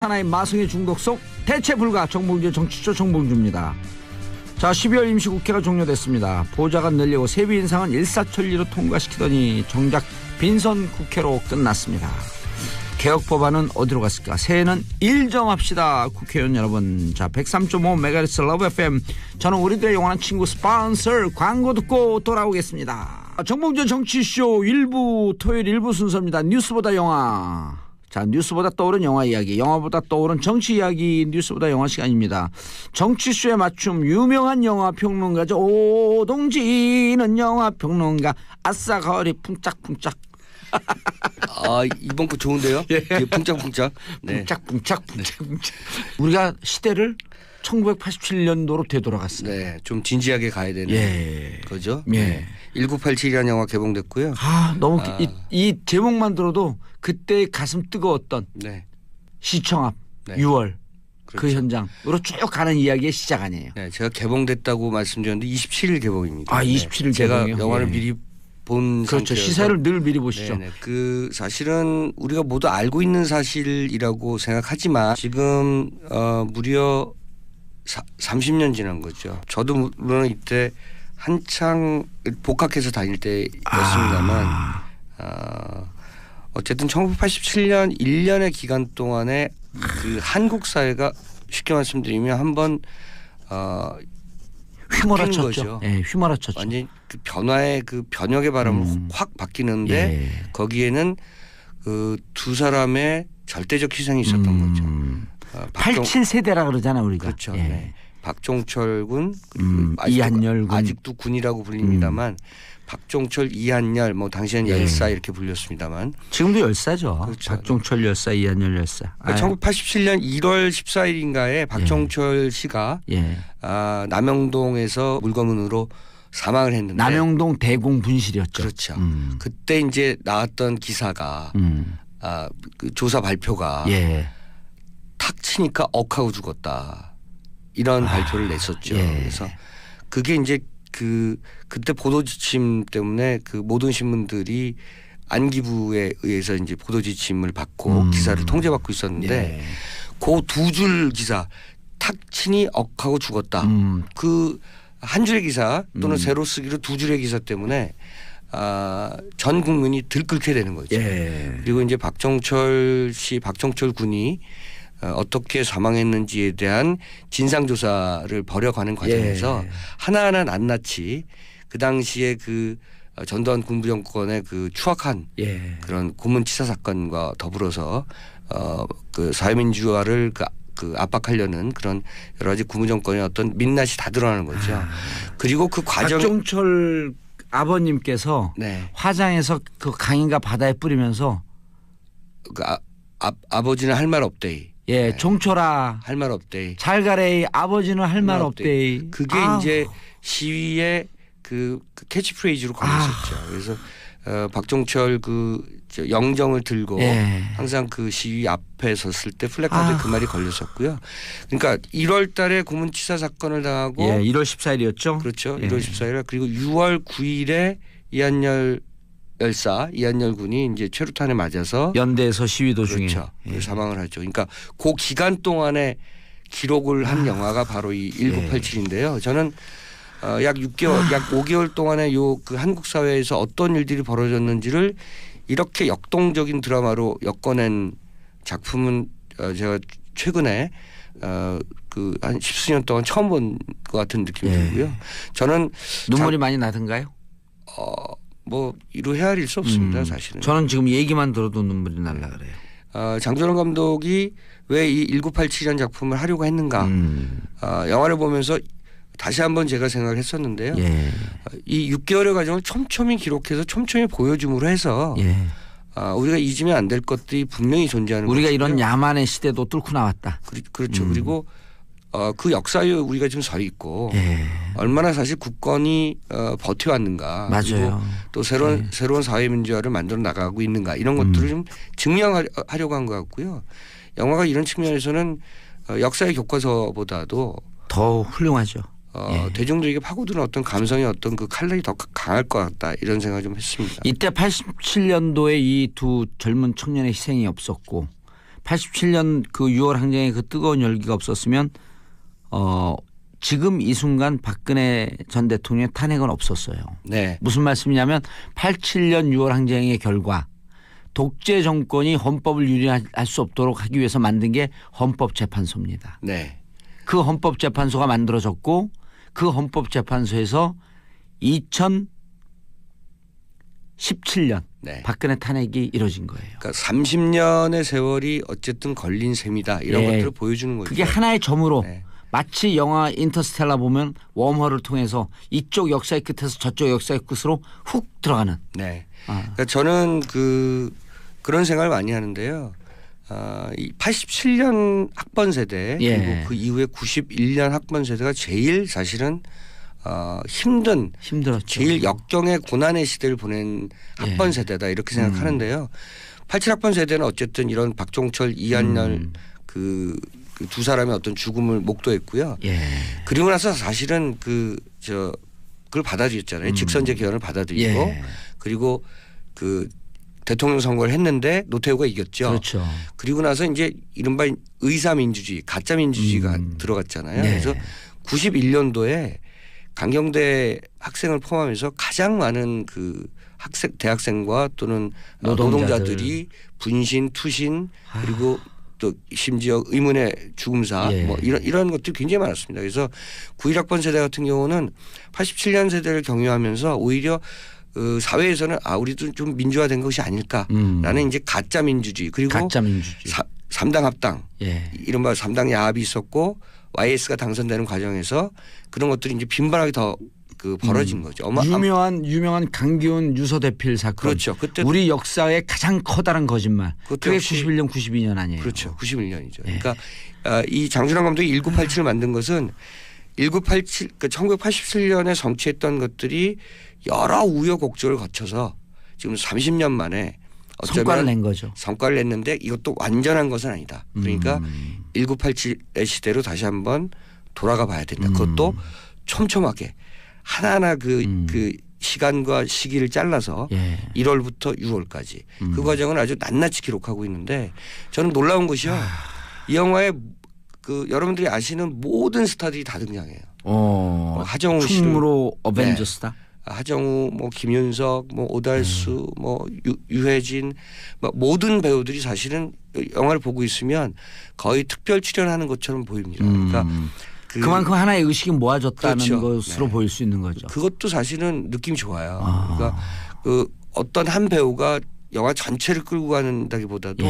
하나의 마성의 중독성 대체 불가. 정봉주 정치쇼 정봉주입니다. 자, 12월 임시국회가 종료됐습니다. 보좌관 늘리고 세비 인상은 일사천리로 통과시키더니 정작 빈선 국회로 끝났습니다. 개혁 법안은 어디로 갔을까? 새해는 일 좀 합시다. 국회의원 여러분. 자, 103.5MHz 러브 FM. 저는 우리들의 영원한 친구 스폰서 광고 듣고 돌아오겠습니다. 정봉주 정치쇼 일부 토요일 일부 순서입니다. 뉴스보다 영화. 자, 뉴스보다 떠오른 영화 이야기, 영화보다 떠오른 정치 이야기, 뉴스보다 영화 시간입니다. 정치쇼에 맞춤 유명한 영화 평론가죠. 오동지는 영화 평론가. 아싸 가을이 풍짝풍짝. 아, 이번 거 좋은데요? 예. 풍짝풍짝. 네. 풍짝풍짝. 우리가 시대를 1987년도로 되돌아갔어요. 네, 좀 진지하게 가야 되는 거죠. 예. 네. 1987이라는 영화 개봉됐고요. 아, 너무 이 제목만 들어도 그때 가슴 뜨거웠던 네. 시청 앞 네. 6월 그 그렇죠. 현장으로 쭉 가는 이야기의 시작 아니에요. 네, 제가 개봉됐다고 말씀드렸는데 27일 개봉입니다. 아, 27일 제가 개봉이요? 영화를 예. 미리 본 그렇죠. 상태여서. 시사를 늘 미리 보시죠. 네네. 그 사실은 우리가 모두 알고 있는 사실이라고 생각하지만 지금 무려 30년 지난 거죠. 저도 물론 이때 한창 복학해서 다닐 때였습니다만 어쨌든 1987년 1년의 기간 동안에 그 한국 사회가 쉽게 말씀드리면 한번 휘몰아쳤죠. 거죠. 예, 휘몰아쳤죠. 완전 그 변화의 그 변혁의 바람으로 확 바뀌는데 예. 거기에는 그 두 사람의 절대적 희생이 있었던 거죠. 87세대라 그러잖아 우리가. 그렇죠. 예. 네. 박종철 군 그리고 이한열 군. 아직도 군이라고 불립니다만 박종철, 이한열 뭐 당시에는 열사 이렇게 불렸습니다만 지금도 열사죠. 그렇죠. 박종철 열사, 이한열 열사. 그러니까 1987년 1월 14일인가에 박종철 씨가 남영동에서 물거문으로 사망을 했는데 남영동 대공 분실이었죠. 그렇죠. 그때 이제 나왔던 기사가 그 조사 발표가 탁 치니까 억하고 죽었다 이런 발표를 냈었죠. 그래서 그게 이제 그때 보도 지침 때문에 그 모든 신문들이 안기부에 의해서 이제 보도 지침을 받고 기사를 통제받고 있었는데 그 두 줄 기사 탁 치니 억하고 죽었다. 그 한 줄의 기사 또는 세로 쓰기로 두 줄의 기사 때문에 전 국민이 들끓게 되는 거죠. 그리고 이제 박종철 군이 어떻게 사망했는지에 대한 진상조사를 벌여가는 과정에서 하나하나 낱낱이 그 당시에 그 전두환 군부정권의 그 추악한 그런 고문치사 사건과 더불어서 그 사회민주화를 그 압박하려는 그런 여러 가지 군부정권의 어떤 민낯이 다 드러나는 거죠. 그리고 그 과정 박종철 아버님께서 화장해서 그 강인가 바다에 뿌리면서 그 아버지는 할 말 없대이. 종철아 할 말 없대이. 잘 가래이. 아버지는 할 말 없대이. 그게 이제 시위의 그 캐치프레이즈로 걸렸었죠. 그래서 박종철 영정을 들고 항상 그 시위 앞에 섰을 때 플래카드에 그 말이 걸렸었고요. 그러니까 1월 달에 고문치사 사건을 당하고 1월 14일이었죠. 그렇죠. 1월 14일 그리고 6월 9일에 이한열 군이 이제 최루탄에 맞아서 연대에서 시위 도중에 사망을 하죠. 그러니까 그 기간 동안에 기록을 한 영화가 바로 이 1987인데요. 저는 약 6개월, 약 5개월 동안에 그 한국 사회에서 어떤 일들이 벌어졌는지를 이렇게 역동적인 드라마로 엮어낸 작품은 제가 최근에 그 한 십수년 동안 처음 본 것 같은 느낌이 들고요. 저는 눈물이 많이 나던가요? 뭐 이루 헤아릴 수 없습니다, 사실은. 저는 지금 얘기만 들어도 눈물이 날라 그래요. 장조영 감독이 왜 이 1987이라는 작품을 하려고 했는가? 영화를 보면서 다시 한번 제가 생각했었는데요. 이 6개월의 과정을 촘촘히 기록해서 촘촘히 보여줌으로 해서 우리가 잊으면 안 될 것들이 분명히 존재하는 우리가 것이고요. 이런 야만의 시대도 뚫고 나왔다. 그렇죠. 그리고 그 역사에 우리가 지금 서 있고 얼마나 사실 국권이 버텨왔는가. 맞아요. 또 새로운 사회민주화를 만들어 나가고 있는가 이런 것들을 좀 증명하려고 한 것 같고요. 영화가 이런 측면에서는 역사의 교과서보다도 더 훌륭하죠. 대중들에게 파고드는 어떤 감성의 어떤 그 칼날이 더 강할 것 같다 이런 생각을 좀 했습니다. 이때 87년도에 이 두 젊은 청년의 희생이 없었고 87년 그 6월 항쟁의 그 뜨거운 열기가 없었으면 지금 이 순간 박근혜 전 대통령의 탄핵은 없었어요. 네. 무슨 말씀이냐면 87년 6월 항쟁의 결과 독재 정권이 헌법을 유린할 수 없도록 하기 위해서 만든 게 헌법재판소입니다. 네. 그 헌법재판소가 만들어졌고 그 헌법재판소에서 2017년 네. 박근혜 탄핵이 이뤄진 거예요. 그러니까 30년의 세월이 어쨌든 걸린 셈이다. 이런 것들을 보여주는 거죠. 그게 하나의 점으로 네. 마치 영화 인터스텔라 보면 웜홀을 통해서 이쪽 역사의 끝에서 저쪽 역사의 끝으로 훅 들어가는. 네. 그러니까 저는 그런 생각을 많이 하는데요. 이 87년 학번 세대 그리고 그 이후에 91년 학번 세대가 제일 사실은 힘들었죠. 제일 역경의 고난의 시대를 보낸 학번 세대다 이렇게 생각하는데요. 87학번 세대는 어쨌든 이런 박종철, 이한열 그 두 사람의 어떤 죽음을 목도했고요. 그리고 나서 사실은 그걸 받아들였잖아요. 직선제 개헌을 받아들이고 그리고 그 대통령 선거를 했는데 노태우가 이겼죠. 그렇죠. 그리고 나서 이제 이른바 의사민주주의, 가짜민주주의가 들어갔잖아요. 그래서 91년도에 강경대 학생을 포함해서 가장 많은 그 대학생과 또는 노동자들이 분신, 투신 그리고 또 심지어 의문의 죽음사 뭐 이런 것들이 굉장히 많았습니다. 그래서 91학번 세대 같은 경우는 87년 세대를 경유하면서 오히려 사회에서는 우리도 좀 민주화된 것이 아닐까라는 이제 가짜 민주주의 그리고 가짜 민주주의. 3당 합당 이른바 3당 야합이 있었고 YS가 당선되는 과정에서 그런 것들이 이제 빈번하게 더 벌어진 거죠. 유명한 강기훈 유서대필 사건. 그렇죠. 그때 우리 역사의 가장 커다란 거짓말. 그게 91년 92년 아니에요. 그렇죠. 91년이죠. 그러니까 이 장준환 감독이 1987을 만든 것은 1987년에 성취했던 것들이 여러 우여곡절을 거쳐서 지금 30년 만에 성과를 낸 거죠. 성과를 냈는데 이것도 완전한 것은 아니다. 그러니까 1987의 시대로 다시 한번 돌아가 봐야 된다. 그것도 촘촘하게 하나하나 그 시간과 시기를 잘라서 1월부터 6월까지 그 과정을 아주 낱낱이 기록하고 있는데 저는 놀라운 것이요. 이 영화에 여러분들이 아시는 모든 스타들이 다 등장해요. 하정우 씨, 충무로 어벤져스다. 하정우, 뭐 김윤석, 뭐 오달수, 뭐 유해진, 뭐 모든 배우들이 사실은 영화를 보고 있으면 거의 특별 출연하는 것처럼 보입니다. 그러니까 그만큼 하나의 의식이 모아졌다는 그렇죠. 것으로 보일 수 있는 거죠. 그것도 사실은 느낌이 좋아요. 그러니까 어떤 한 배우가 영화 전체를 끌고 간다기보다도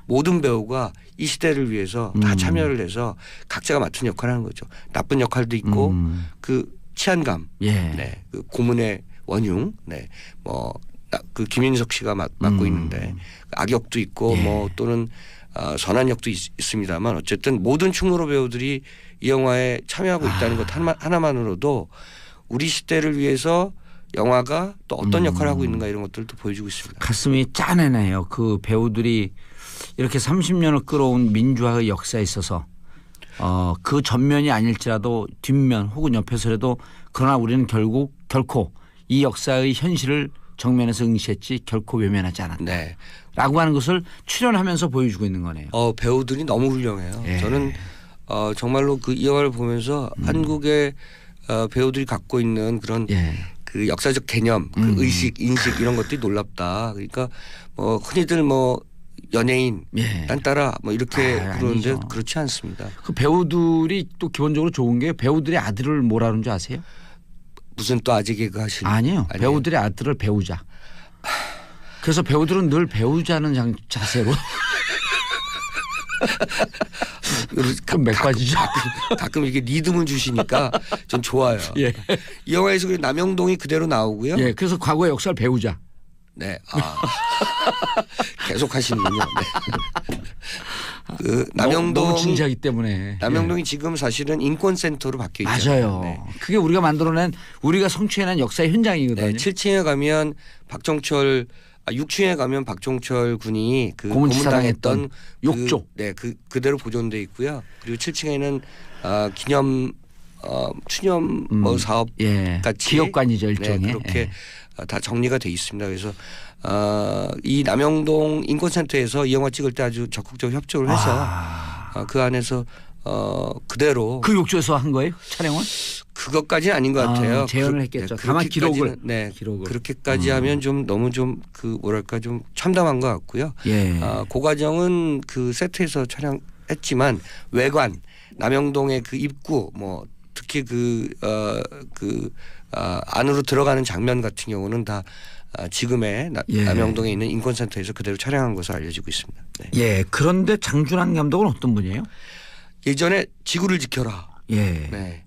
모든 배우가 이 시대를 위해서 다 참여를 해서 각자가 맡은 역할을 하는 거죠. 나쁜 역할도 있고 그 치안감, 그 고문의 원흉, 뭐 그 김윤석 씨가 맡고 있는데 악역도 있고 뭐 또는 선한 역도 있습니다만 어쨌든 모든 충무로 배우들이 이 영화에 참여하고 있다는 것 하나만으로도 우리 시대를 위해서 영화가 또 어떤 역할을 하고 있는가 이런 것들을 또 보여주고 있습니다. 가슴이 짠해네요. 그 배우들이 이렇게 30년을 끌어온 민주화의 역사에 있어서 그 전면이 아닐지라도 뒷면 혹은 옆에서라도 그러나 우리는 결코 이 역사의 현실을 정면에서 응시했지 결코 외면하지 않았다. 라고 하는 것을 출연하면서 보여주고 있는 거네요. 배우들이 너무 훌륭해요. 저는 정말로 이 영화를 보면서 한국의 배우들이 갖고 있는 그런 그 역사적 개념, 그 의식, 인식 이런 것들이 놀랍다. 그러니까 뭐 흔히들 뭐 연예인 난 따라 뭐 이렇게 그러는데 아니죠. 그렇지 않습니다. 그 배우들이 또 기본적으로 좋은 게 배우들의 아들을 뭐라 그러는 줄 아세요? 무슨 또 아재 개그 하시는? 아니요. 배우들의 아들을 배우자. 그래서 배우들은 늘 배우자는 자세로 그럼 몇 가지죠. 가끔 이렇게 리듬을 주시니까 전 좋아요. 이 영화에서 남영동이 그대로 나오고요. 그래서 과거의 역사를 배우자. 계속 하시는군요. 그 남영동이 너무 진지하기 때문에 남영동이 지금 사실은 인권센터로 바뀌어 있죠. 맞아요. 그게 우리가 만들어낸 우리가 성취해낸 역사의 현장이거든요. 7층에 가면 6층에 가면 박종철 군이 그 고문당했던 욕조. 그대로 보존돼 있고요. 그리고 7층에는 기념 추념 뭐 사업 예. 같이 기업관이죠 일종의. 네, 그렇게 다 정리가 돼 있습니다. 그래서 이 남영동 인권센터에서 이 영화 찍을 때 아주 적극적으로 협조를 해서 그 안에서 그대로 그 욕조에서 한 거예요? 촬영은? 그것까지는 아닌 것 같아요. 재현을 했겠죠. 다만 기록을. 기록을. 그렇게까지 하면 좀 너무 좀 그 뭐랄까 좀 참담한 것 같고요. 예. 그 과정은 그 세트에서 촬영했지만 외관 남영동의 그 입구 뭐 특히 안으로 들어가는 장면 같은 경우는 다 지금의 남영동에 있는 인권센터에서 그대로 촬영한 것으로 알려지고 있습니다. 네. 예. 그런데 장준환 감독은 어떤 분이에요? 예전에 지구를 지켜라. 예. 네.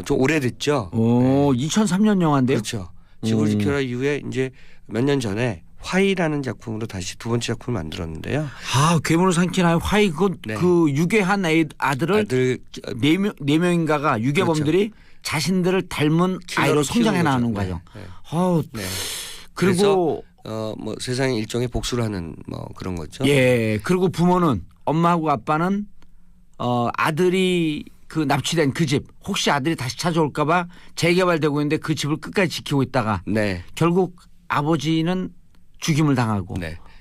좀 오래됐죠. 오, 네. 2003년 영화인데요. 그렇죠. 지구를 지켜라 이후에 이제 몇 년 전에 화이라는 작품으로 다시 두 번째 작품을 만들었는데요. 괴물을 삼키나요? 화이 그 유괴한 아들을 네 명인가가 유괴범들이 그렇죠. 자신들을 닮은 아이로 성장해 나가는 과정. 네. 네. 그리고 뭐 세상에 일종의 복수를 하는 뭐 그런 거죠. 예. 그리고 부모는 엄마하고 아빠는 아들이 그 납치된 그 집 혹시 아들이 다시 찾아올까 봐 재개발되고 있는데 그 집을 끝까지 지키고 있다가 결국 아버지는 죽임을 당하고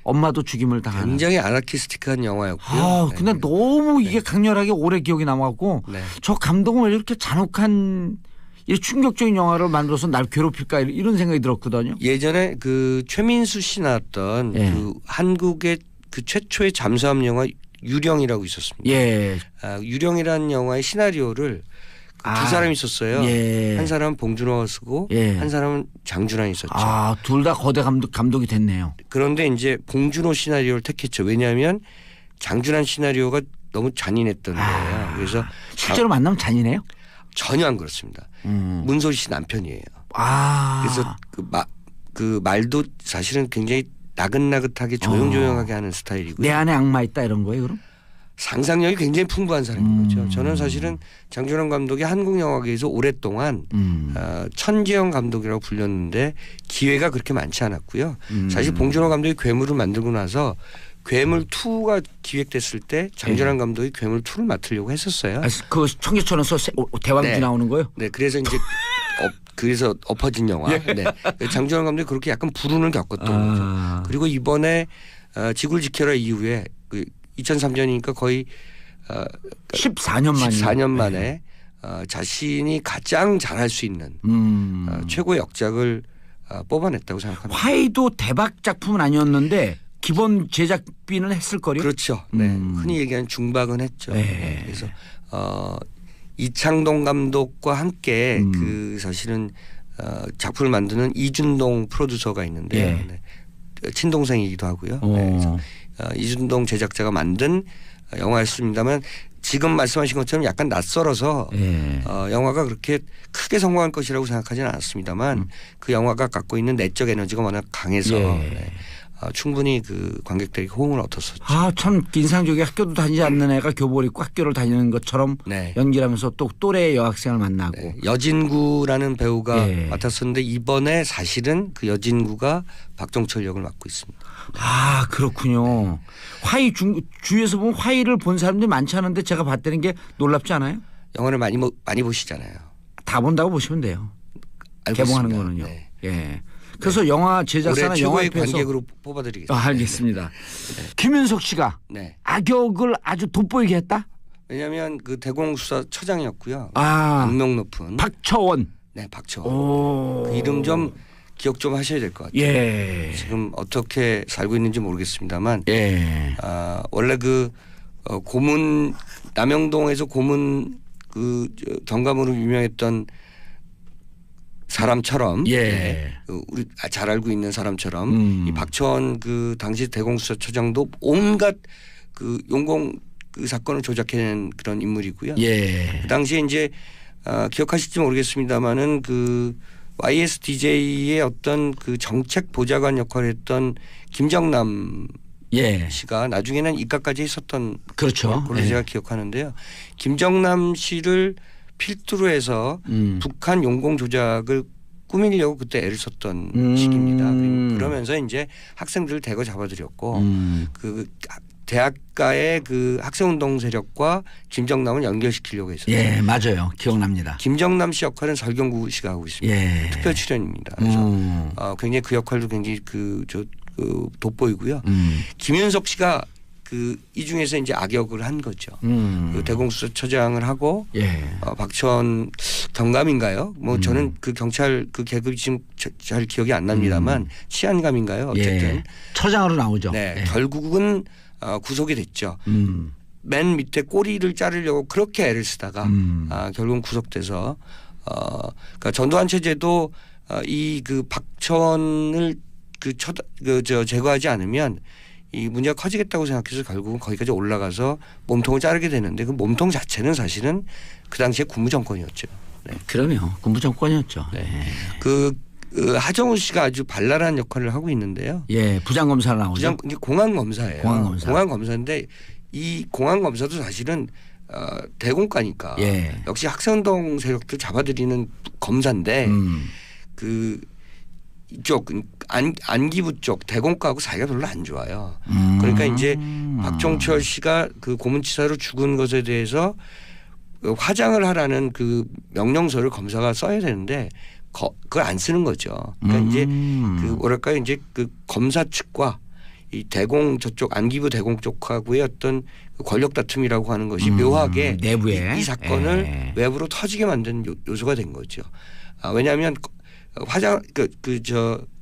엄마도 죽임을 당하는 굉장히 아나키스틱한 영화였고요. 근데 너무 이게 강렬하게 오래 기억이 남았고 저 감독은 왜 이렇게 잔혹한 이 충격적인 영화를 만들어서 날 괴롭힐까 이런 생각이 들었거든요. 예전에 그 최민수 씨 나왔던 그 한국의 그 최초의 잠수함 영화 유령이라고 있었습니다. 예. 유령이라는 영화의 시나리오를 두 사람이 있었어요. 한 사람은 봉준호가 쓰고 한 사람은 장준환이 썼죠. 둘 다 거대 감독이 됐네요. 그런데 이제 봉준호 시나리오를 택했죠. 왜냐하면 장준환 시나리오가 너무 잔인했던 거예요. 그래서 실제로 만나면 잔인해요? 전혀 안 그렇습니다. 문소리 씨 남편이에요. 그래서 그 말도 사실은 굉장히 나긋나긋하게 조용조용하게 하는 스타일이고요. 내 안에 악마 있다 이런 거예요, 그럼? 상상력이 굉장히 풍부한 사람인 거죠. 저는 사실은 장준환 감독이 한국 영화계에서 오랫동안 천재형 감독이라고 불렸는데 기회가 그렇게 많지 않았고요. 사실 봉준호 감독이 괴물을 만들고 나서 괴물 2가 기획됐을 때 장준환 감독이 괴물 2를 맡으려고 했었어요. 그 청계천에서 대왕지 나오는 거요? 네, 그래서 이제 그래서 엎어진 영화. 장준환 감독이 그렇게 약간 불운을 겪었던 거죠. 그리고 이번에 지구를 지켜라 이후에 2003년이니까 거의 14년 만에 자신이 가장 잘할 수 있는 최고의 역작을 뽑아냈다고 생각합니다. 화이도 대박 작품은 아니었는데 기본 제작비는 했을 거요. 그렇죠. 흔히 얘기하는 중박은 했죠. 그래서 이창동 감독과 함께 그 사실은 작품을 만드는 이준동 프로듀서가 있는데 친동생이기도 하고요. 그래서 이준동 제작자가 만든 영화였습니다만 지금 말씀하신 것처럼 약간 낯설어서 영화가 그렇게 크게 성공할 것이라고 생각하지는 않았습니다만 그 영화가 갖고 있는 내적 에너지가 워낙 강해서 충분히 그 관객들에게 호응을 얻었었죠. 참 인상적이게 학교도 다니지 않는 애가 교복을 입고 학교를 다니는 것처럼 연기를 하면서 또 또래 여학생을 만나고. 여진구라는 배우가 맡았었는데 이번에 사실은 그 여진구가 박종철 역을 맡고 있습니다. 그렇군요. 화이 주위에서 보면 화이를 본 사람들이 많지 않은데 제가 봤다는 게 놀랍지 않아요? 영화를 많이 보시잖아요. 다 본다고 보시면 돼요. 개봉하는 거는요. 예. 그래서 영화 제작사나 최고의 관객으로 뽑아드리겠습니다. 알겠습니다. 김윤석 씨가 악역을 아주 돋보이게 했다? 왜냐하면 그 대공수사처장이었고요. 악명 높은 박처원. 박처원. 그 이름 좀 기억 좀 하셔야 될 것 같아요. 지금 어떻게 살고 있는지 모르겠습니다만 원래 그 고문 남영동에서 고문 그 경감으로 유명했던 사람처럼 우리 잘 알고 있는 사람처럼 이 박처원 그 당시 대공수사처장도 온갖 그 용공 그 사건을 조작해낸 그런 인물이고요. 그 당시에 이제 기억하실지 모르겠습니다만은 그 YSDJ의 어떤 그 정책 보좌관 역할을 했던 김정남 씨가 나중에는 입각까지 했었던 걸로 제가 기억하는데요. 김정남 씨를 필두로 해서 북한 용공 조작을 꾸미려고 그때 애를 썼던 시기입니다. 그러면서 이제 학생들을 대거 잡아들였고 그 대학가의 그 학생운동 세력과 김정남을 연결시키려고 했어요. 예, 맞아요. 기억납니다. 김정남 씨 역할은 설경구 씨가 하고 있습니다. 예. 특별 출연입니다. 그래서 굉장히 그 역할도 굉장히 그 돋보이고요. 김윤석 씨가 이 중에서 이제 악역을 한 거죠. 그 대공수사처장을 하고 예. 박천 경감인가요? 뭐 저는 그 경찰 그 계급이 지금 잘 기억이 안 납니다만 치안감인가요? 어쨌든 예. 처장으로 나오죠. 네, 예. 결국은 구속이 됐죠. 맨 밑에 꼬리를 자르려고 그렇게 애를 쓰다가 결국은 구속돼서 그러니까 전두환 체제도 이 그 박천을 제거하지 않으면 이 문제가 커지겠다고 생각해서 결국은 거기까지 올라가서 몸통을 자르게 되는데 그 몸통 자체는 사실은 그 당시에 군부 정권이었죠. 네. 그러면 군부 정권이었죠. 네. 예. 하정우 씨가 아주 발랄한 역할을 하고 있는데요. 예, 부장검사로 나오죠. 공안검사예요. 공안검사. 공안검사인데 이 공안검사도 사실은 대공과니까 예. 역시 학생운동 세력들 잡아들이는 검사인데 이쪽 안기부 쪽 대공과하고 사이가 별로 안 좋아요. 그러니까 이제 박종철 씨가 그 고문치사로 죽은 것에 대해서 화장을 하라는 그 명령서를 검사가 써야 되는데 그걸 안 쓰는 거죠. 그러니까 이제 그 뭐랄까요, 이제 그 검사 측과 이 대공 저쪽 안기부 대공 쪽하고의 어떤 권력 다툼이라고 하는 것이 묘하게 내부에 이 사건을 외부로 터지게 만든 요소가 된 거죠. 왜냐하면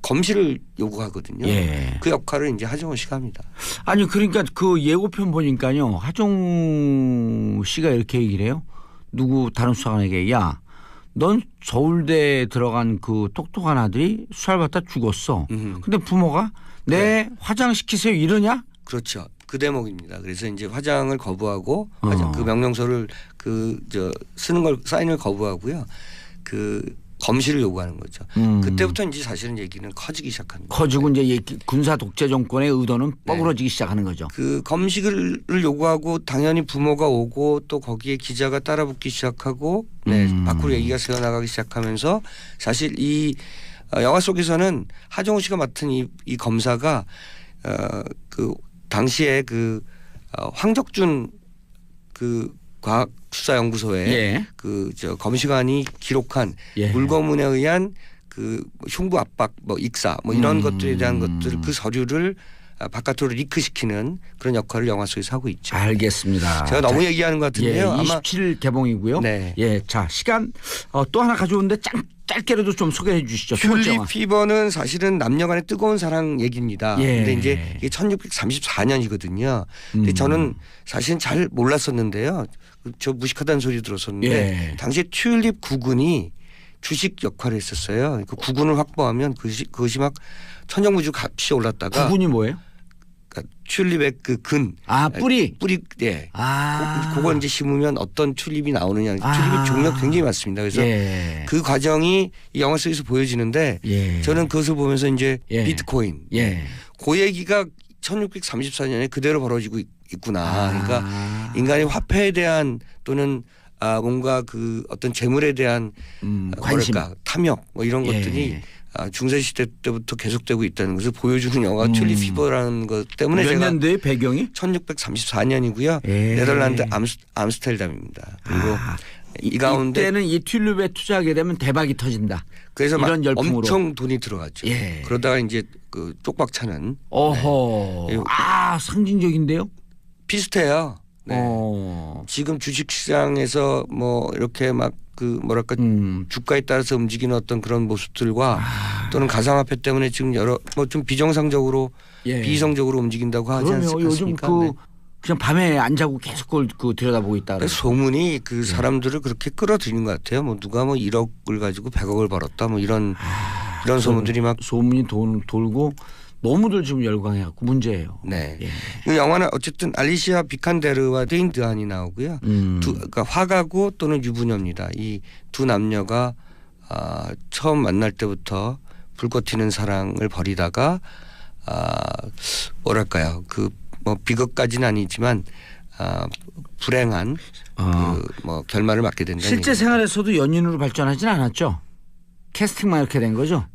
검시를 요구하거든요. 예. 그 역할을 이제 하정우 씨가 합니다. 아니 그러니까 그 예고편 보니까요. 하정우 씨가 이렇게 얘기를 해요. 누구 다른 수사관에게 야, 넌 서울대에 들어간 그 똑똑한 아들이 수사를 받다 죽었어. 근데 부모가 내 화장시키세요 이러냐? 그렇죠. 그 대목입니다. 그래서 이제 화장을 거부하고 그 명령서를 쓰는 걸 사인을 거부하고요. 검시를 요구하는 거죠. 그때부터 이제 사실은 얘기는 커지기 시작합니다. 커지고 이제 군사 독재 정권의 의도는 뻐그러지기 시작하는 거죠. 그 검시를 요구하고 당연히 부모가 오고 또 거기에 기자가 따라붙기 시작하고 밖으로 얘기가 새어나가기 시작하면서 사실 이 영화 속에서는 하정우 씨가 맡은 이 검사가 그 당시에 그 황적준 그 과학수사연구소에 검시관이 기록한 물거문에 의한 그 흉부 압박 익사 이런 것들에 대한 것들 그 서류를 바깥으로 리크시키는 그런 역할을 영화 속에서 하고 있죠. 알겠습니다. 제가 너무 얘기하는 것 같은데요. 27일 개봉이고요. 네. 예, 자 시간 또 하나 가져오는데 짧게라도 좀 소개해 주시죠. 튤립 피버는 사실은 남녀간의 뜨거운 사랑 얘기입니다. 그런데 이제 이게 1634년이거든요. 근데 저는 사실은 잘 몰랐었는데요. 저 무식하다는 소리 들었었는데 당시에 튤립 구군이 주식 역할을 했었어요. 그 구군을 확보하면 그것이 막 천정부지 값이 올랐다가 구군이 뭐예요? 그러니까 튤립의 그 근. 뿌리. 예. 그걸 이제 심으면 어떤 튤립이 나오느냐. 튤립의 종류가 굉장히 많습니다. 그래서 그 과정이 이 영화 속에서 보여지는데 저는 그것을 보면서 이제 비트코인. 그 얘기가 1634년에 그대로 벌어지고 있구나. 그러니까 인간의 화폐에 대한 또는 뭔가 그 어떤 재물에 대한 관심, 탐욕 이런 것들이 중세시대 때부터 계속되고 있다는 것을 보여주는 영화가 튤립 피버라는 것 때문에 몇 제가 년도에 배경이? 1634년이고요. 네덜란드 암스테르담입니다. 그리고 이 가운데 이때는 이 튤립에 투자하게 되면 대박이 터진다. 그래서 이런 열풍으로 엄청 돈이 들어갔죠. 그러다가 이제 그 쪽박차는 상징적인데요. 비슷해요. 지금 주식시장에서 이렇게 막 주가에 따라서 움직이는 어떤 그런 모습들과 또는 가상화폐 때문에 지금 좀 비정상적으로 비이성적으로 움직인다고 하지 않습니까? 요즘 그냥 밤에 안 자고 계속 그걸 들여다보고 있다. 소문이 그 사람들을 그렇게 끌어들이는 것 같아요. 누가 1억을 가지고 100억을 벌었다 이런 소문들이 막 소문이 돌고 너무들 지금 열광해갖고 문제예요. 네. 이 영화는 어쨌든 알리시아 비칸데르와 데인 드한이 나오고요. 그러니까 화가고 또는 유부녀입니다. 이 두 남녀가 처음 만날 때부터 불꽃 튀는 사랑을 벌이다가 비극까지는 아니지만 불행한 결말을 맞게 된다. 실제 생활에서도 연인으로 발전하진 않았죠. 캐스팅만 이렇게 된 거죠.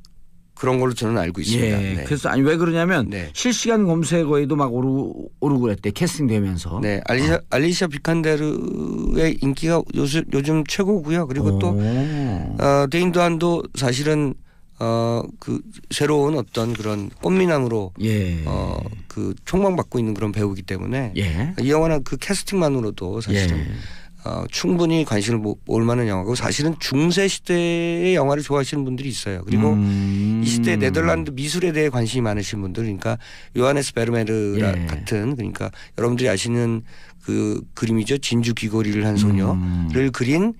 그런 걸로 저는 알고 있습니다. 예. 네. 그래서 아니 왜 그러냐면 네. 실시간 검색어에도 막 오르고 그랬대 캐스팅되면서. 네, 알리샤 비칸데르의 인기가 요즘 최고고요. 그리고 또 데인 도안도 사실은 그 새로운 어떤 그런 꽃미남으로 예. 그 촉망받고 있는 그런 배우이기 때문에 예. 이 영화는 그 캐스팅만으로도 사실은 예. 충분히 관심을 모을 만한 영화고 사실은 중세 시대의 영화를 좋아하시는 분들이 있어요. 그리고 이 시대 네덜란드 미술에 대해 관심이 많으신 분들, 그러니까 요하네스 베르메르 예. 같은, 그러니까 여러분들이 아시는 그 그림이죠. 진주 귀걸이를 한 소녀를 그린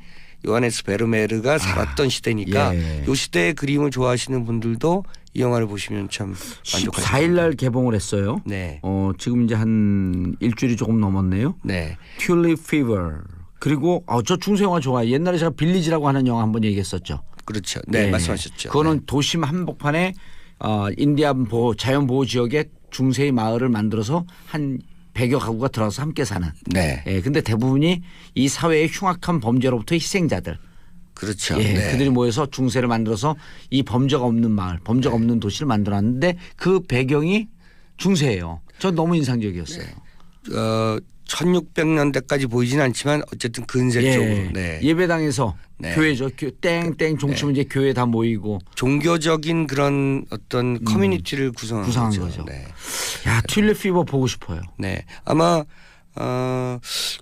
요하네스 베르메르가 살았던 시대니까 예. 이 시대의 그림을 좋아하시는 분들도 이 영화를 보시면 참 만족하실 14일 날 개봉을 했어요. 네. 지금 이제 한 일주일이 조금 넘었네요. 네. 튤립 피버. 그리고 저 중세 영화 좋아해요. 옛날에 제가 빌리지라고 하는 영화 한번 얘기했었죠. 그렇죠. 네, 말씀하셨죠. 그거는 네. 도심 한복판에 인디안 자연 보호 지역에 중세의 마을을 만들어서 한 100여 가구가 들어서 함께 사는. 네. 예, 근데 대부분이 이 사회의 흉악한 범죄로부터 희생자들. 그렇죠. 예, 네. 그들이 모여서 중세를 만들어서 이 범죄가 없는 마을, 범죄가 없는 도시를 만들어놨는데 그 배경이 중세예요. 전 너무 인상적이었어요. 1600년대까지 보이진 않지만 어쨌든 근세 쪽으로. 네. 예배당에서 네. 교회죠. 땡땡 종치면 이제 교회 다 모이고. 종교적인 그런 어떤 커뮤니티를 구성한 거죠. 네. 야, 튤립 피버 보고 싶어요. 네. 아마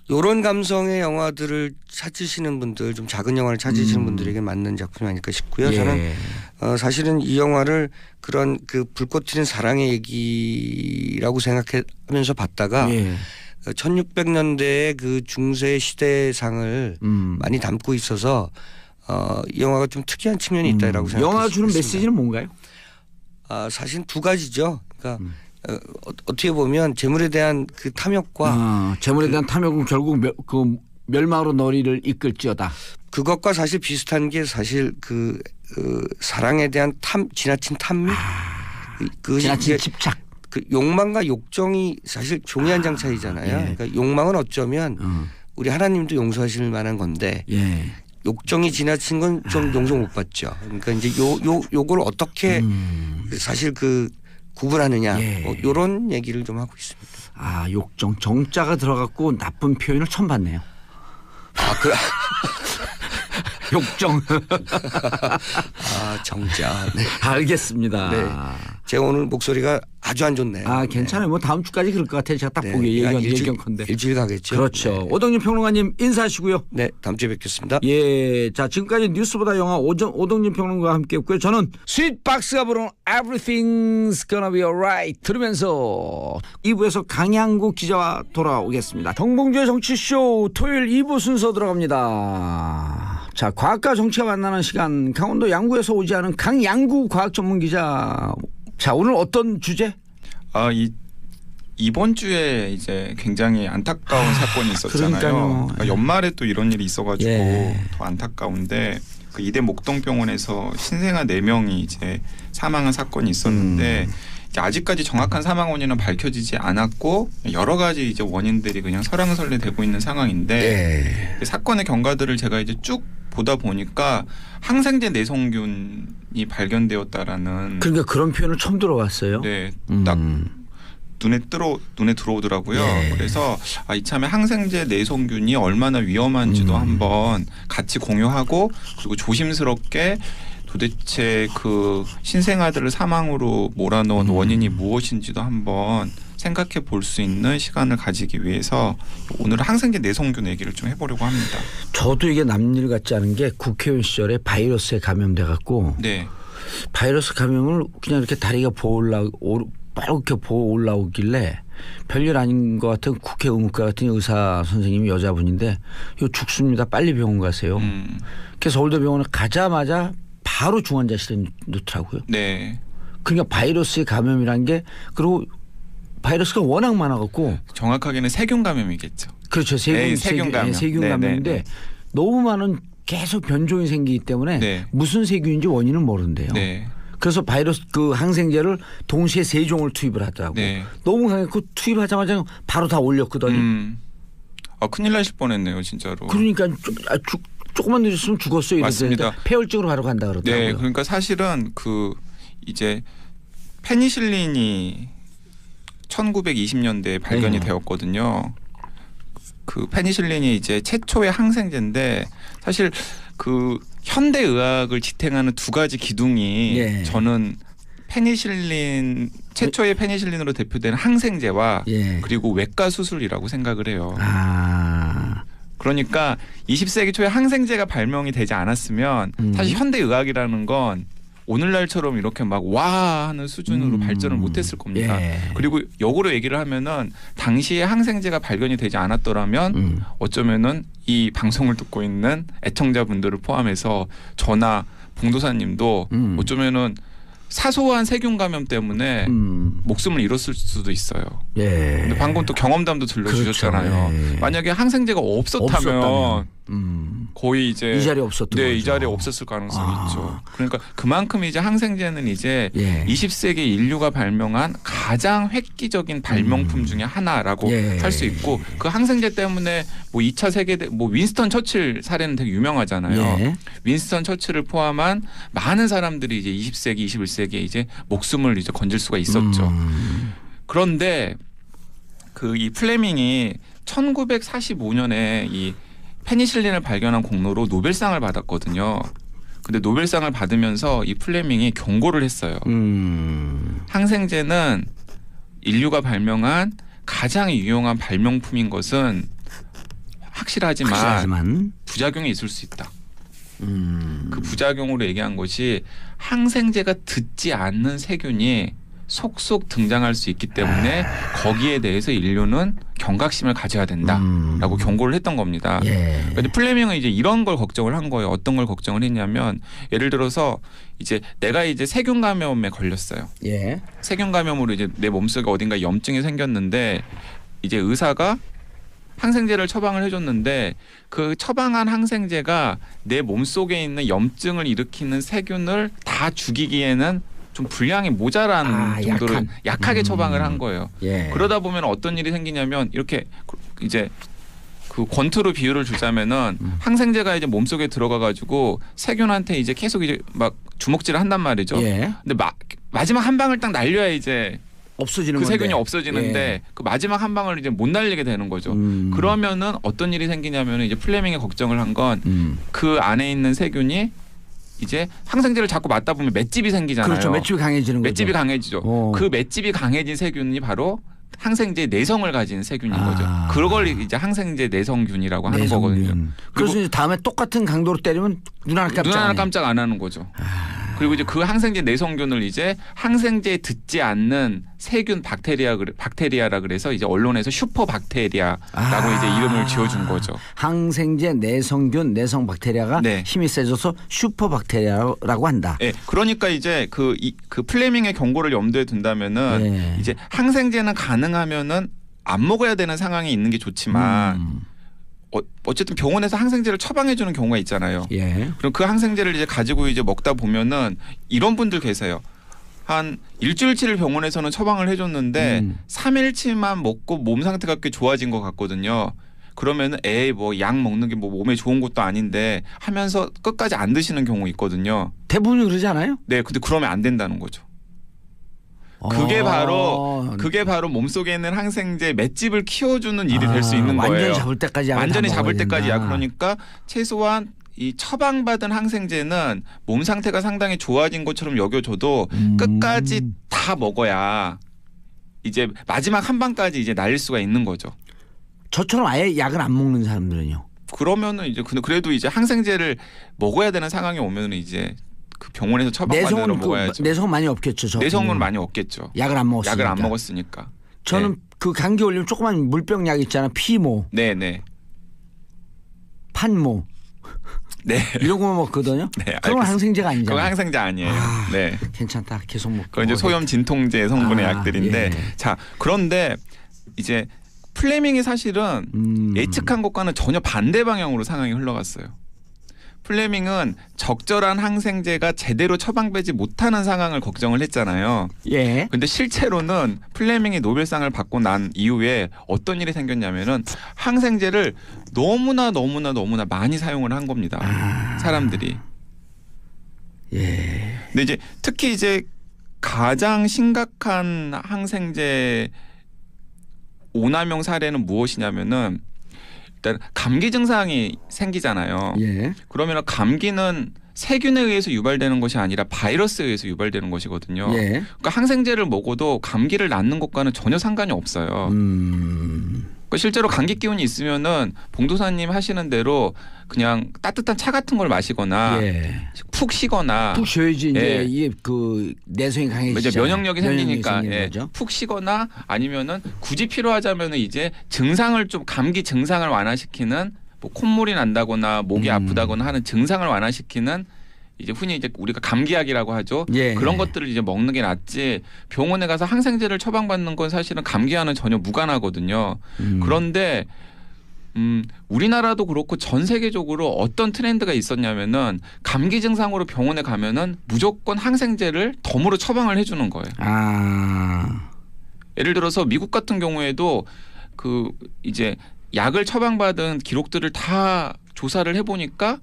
이런 감성의 영화들을 찾으시는 분들, 좀 작은 영화를 찾으시는 분들에게 맞는 작품이 아닐까 싶고요. 예. 저는 사실은 이 영화를 그런 그 불꽃 튀는 사랑의 얘기라고 생각하면서 봤다가 1600년대의 그 중세 시대상을 많이 담고 있어서 이 영화가 좀 특이한 측면이 있다라고 생각합니다. 영화가 주는 메시지는 뭔가요? 사실 두 가지죠. 그러니까 어떻게 보면 재물에 대한 그 탐욕과 재물에 대한 탐욕은 결국 그 멸망으로 너희를 이끌지어다. 그것과 사실 비슷한 게 사실 그 사랑에 대한 지나친 탐욕, 지나친 집착. 그 욕망과 욕정이 사실 종이 한 장 차이잖아요. 예. 그러니까 욕망은 어쩌면 우리 하나님도 용서하실 만한 건데 욕정이 지나친 건 좀 용서 못 받죠. 그러니까 이제 요걸 어떻게 사실 그 구분하느냐 뭐 이런 얘기를 좀 하고 있습니다. 욕정 정자가 들어갔고 나쁜 표현을 처음 봤네요. 욕정. 정자. 네. 알겠습니다. 네. 제가 오늘 목소리가 아주 안 좋네요. 괜찮아요. 뭐 다음 주까지 그럴 것 같아요. 제가 딱 보기에 예견컨대. 일주일 가겠죠. 그렇죠. 네. 오동진 평론가님 인사하시고요. 네, 다음 주에 뵙겠습니다. 예, 자 지금까지 뉴스보다 영화 오동진 평론가와 함께했고요. 저는 스윗박스가 부르는 Everything's Gonna Be Alright 들으면서 2부에서 강양구 기자와 돌아오겠습니다. 정봉주의 정치쇼 토요일 2부 순서 들어갑니다. 자, 과학과 정치가 만나는 시간, 강원도 양구에서 오지 않은 강양구 과학 전문 기자. 자, 오늘 어떤 주제? 이번 주에 이제 굉장히 안타까운 사건이 있었잖아요. 그러니까 연말에 또 이런 일이 있어가지고 더 안타까운데 그 이대 목동병원에서 신생아 4명이 이제 사망한 사건이 있었는데 이제 아직까지 정확한 사망 원인은 밝혀지지 않았고 여러 가지 이제 원인들이 그냥 설왕설래되고 있는 상황인데 그 사건의 경과들을 제가 이제 쭉 보다 보니까 항생제 내성균이 발견되었다라는. 그러니까 그런 표현을 처음 들어봤어요. 네, 딱 눈에 들어오더라고요. 그래서 이참에 항생제 내성균이 얼마나 위험한지도 한번 같이 공유하고 그리고 조심스럽게 도대체 그 신생아들을 사망으로 몰아넣은 원인이 무엇인지도 한번 생각해 볼 수 있는 시간을 가지기 위해서 오늘은 항생제 내성균 얘기를 좀 해보려고 합니다. 저도 이게 남일 같지 않은 게 국회의원 시절에 바이러스에 감염돼 갖고 바이러스 감염을 그냥 이렇게 다리가 빨갛게 부어 올라오길래 별일 아닌 것 같은 국회 의무과 같은 의사 선생님이 여자분인데 이거 죽습니다. 빨리 병원 가세요. 그래서 서울대병원에 가자마자 바로 중환자실에 넣더라고요. 그러니까 바이러스의 감염이란 게 그리고 바이러스가 워낙 많아갖고 정확하게는 세균 감염이겠죠. 그렇죠. 세균 감염인데 너무 많은 계속 변종이 생기기 때문에 무슨 세균인지 원인을 모른대요. 그래서 바이러스 그 항생제를 동시에 3종을 투입을 하더라고요. 너무 강해서 투입하자마자 바로 다 올렸거든요. 큰일 나실 뻔했네요, 진짜로. 그러니까 조금만 늦었으면 죽었어요. 맞습니다. 폐혈증으로 바로 간다 그러더라고요. 그러니까 사실은 이제 페니실린이 1920년대에 발견이 되었거든요. 그 페니실린이 이제 최초의 항생제인데 사실 그 현대 의학을 지탱하는 두 가지 기둥이 저는 페니실린 최초의 페니실린으로 대표되는 항생제와 그리고 외과 수술이라고 생각을 해요. 그러니까 20세기 초에 항생제가 발명이 되지 않았으면 사실 현대 의학이라는 건 오늘날처럼 이렇게 막 와 하는 수준으로 발전을 못했을 겁니다. 그리고 역으로 얘기를 하면은 당시에 항생제가 발견이 되지 않았더라면 어쩌면은 이 방송을 듣고 있는 애청자분들을 포함해서 저나 봉도사님도 어쩌면은 사소한 세균 감염 때문에 목숨을 잃었을 수도 있어요. 근데 방금 또 경험담도 들려주셨잖아요. 그렇죠. 만약에 항생제가 없었다면 거의 이제 이 자리에 없었던 거죠. 이 자리에 없었을 가능성이 있죠. 그러니까 그만큼 이제 항생제는 이제 20세기 인류가 발명한 가장 획기적인 발명품 중에 하나라고 할 수 있고 그 항생제 때문에 뭐 2차 세계대 뭐 윈스턴 처칠 사례는 되게 유명하잖아요. 윈스턴 처칠을 포함한 많은 사람들이 이제 20세기, 21세기에 이제 목숨을 이제 건질 수가 있었죠. 그런데 그 이 플레밍이 1945년에 이 페니실린을 발견한 공로로 노벨상을 받았거든요. 근데 노벨상을 받으면서 이 플레밍이 경고를 했어요. 항생제는 인류가 발명한 가장 유용한 발명품인 것은 확실하지만 부작용이 있을 수 있다. 그 부작용으로 얘기한 것이 항생제가 듣지 않는 세균이 속속 등장할 수 있기 때문에 거기에 대해서 인류는 경각심을 가져야 된다라고 경고를 했던 겁니다. 그런데 플레밍은 이제 이런 걸 걱정을 한 거예요. 어떤 걸 걱정을 했냐면 예를 들어서 이제 내가 이제 세균 감염에 걸렸어요. 세균 감염으로 이제 내 몸속에 어딘가 염증이 생겼는데 이제 의사가 항생제를 처방을 해줬는데 그 처방한 항생제가 내 몸속에 있는 염증을 일으키는 세균을 다 죽이기에는 좀 분량이 모자란 정도로 약하게 처방을 한 거예요. 그러다 보면 어떤 일이 생기냐면 이렇게 이제 그 권투로 비유를 주자면은 항생제가 이제 몸속에 들어가 가지고 세균한테 이제 계속 이제 막 주먹질을 한단 말이죠. 근데 마지막 한 방을 딱 날려야 이제 없어지는 그 세균이 없어지는데 그 마지막 한 방을 이제 못 날리게 되는 거죠. 그러면은 어떤 일이 생기냐면 이제 플레밍이 걱정을 한 건 그 안에 있는 세균이 이제 항생제를 자꾸 맞다 보면 맷집이 생기잖아요. 그렇죠. 맷집이 강해지는 거죠. 맷집이 강해지죠. 그 맷집이 강해진 세균이 바로 항생제 내성을 가진 세균인 거죠. 그걸 이제 항생제 내성균이라고 하는 거거든요. 그래서 이제 다음에 똑같은 강도로 때리면 눈 하나 깜짝 안 하는 거죠. 그리고 이제 그 항생제 내성균을 이제 항생제에 듣지 않는 세균 박테리아라 그래서 이제 언론에서 슈퍼박테리아라고 이제 이름을 지어준 거죠. 항생제 내성균 내성 박테리아가 힘이 세져서 슈퍼박테리아라고 한다. 그러니까 이제 그 플레밍의 경고를 염두에 둔다면은 이제 항생제는 가능하면은 안 먹어야 되는 상황이 있는 게 좋지만. 어쨌든 병원에서 항생제를 처방해 주는 경우가 있잖아요. 그럼 그 항생제를 이제 가지고 이제 먹다 보면은 이런 분들 계세요. 한 일주일치를 병원에서는 처방을 해줬는데 3일치만 먹고 몸 상태가 꽤 좋아진 것 같거든요. 그러면은 뭐 약 먹는 게 뭐 몸에 좋은 것도 아닌데 하면서 끝까지 안 드시는 경우 있거든요. 대부분이 그러지 않아요? 네, 근데 그러면 안 된다는 거죠. 그게 바로 몸속에 있는 항생제 맷집을 키워주는 일이 될 수 있는 거예요. 완전히 잡을 때까지 그러니까 최소한 이 처방받은 항생제는 몸 상태가 상당히 좋아진 것처럼 여겨져도 끝까지 다 먹어야 이제 마지막 한 방까지 이제 날릴 수가 있는 거죠. 저처럼 아예 약을 안 먹는 사람들은요? 그러면은 이제 그래도 이제 항생제를 먹어야 되는 상황이 오면은 이제 그 병원에서 처방받는 대로 먹어야죠. 내성은 많이 없겠죠. 내성은 많이 없겠죠. 약을 안 먹었으니까. 저는 그 감기 걸리면 조그만 물병 약 있잖아. 피모. 판모. 이런 거만 먹거든요. 그건 항생제가 아니잖아요. 그건 항생제 아니에요. 괜찮다. 계속 먹고. 그건 이제 소염 진통제 성분의 약들인데 자 그런데 이제 플레밍이 사실은 예측한 것과는 전혀 반대 방향으로 상황이 흘러갔어요. 플레밍은 적절한 항생제가 제대로 처방되지 못하는 상황을 걱정을 했잖아요. 근데 실제로는 플레밍이 노벨상을 받고 난 이후에 어떤 일이 생겼냐면은 항생제를 너무나 많이 사용을 한 겁니다. 사람들이. 근데 이제 특히 이제 가장 심각한 항생제 오남용 사례는 무엇이냐면은 일단 감기 증상이 생기잖아요. 예. 그러면 감기는 세균에 의해서 유발되는 것이 아니라 바이러스에 의해서 유발되는 것이거든요. 예. 그러니까 항생제를 먹어도 감기를 낫는 것과는 전혀 상관이 없어요. 그러니까 실제로 감기 기운이 있으면은 봉도사님 하시는 대로 그냥 따뜻한 차 같은 걸 마시거나 예. 푹 쉬거나 푹 쉬어야지 이제 예. 이게 그 내성이 강해지죠. 면역력이 생기니까 예. 푹 쉬거나 아니면은 굳이 필요하자면은 이제 증상을 좀 감기 증상을 완화시키는 뭐 콧물이 난다거나 목이 아프다거나 하는 증상을 완화시키는 이제 흔히 이제 우리가 감기약이라고 하죠. 예. 그런 것들을 이제 먹는 게 낫지 병원에 가서 항생제를 처방받는 건 사실은 감기와는 전혀 무관하거든요. 그런데 우리나라도 그렇고 전 세계적으로 어떤 트렌드가 있었냐면은 감기 증상으로 병원에 가면은 무조건 항생제를 덤으로 처방을 해주는 거예요. 아. 예를 들어서 미국 같은 경우에도 그 이제 약을 처방받은 기록들을 다 조사를 해보니까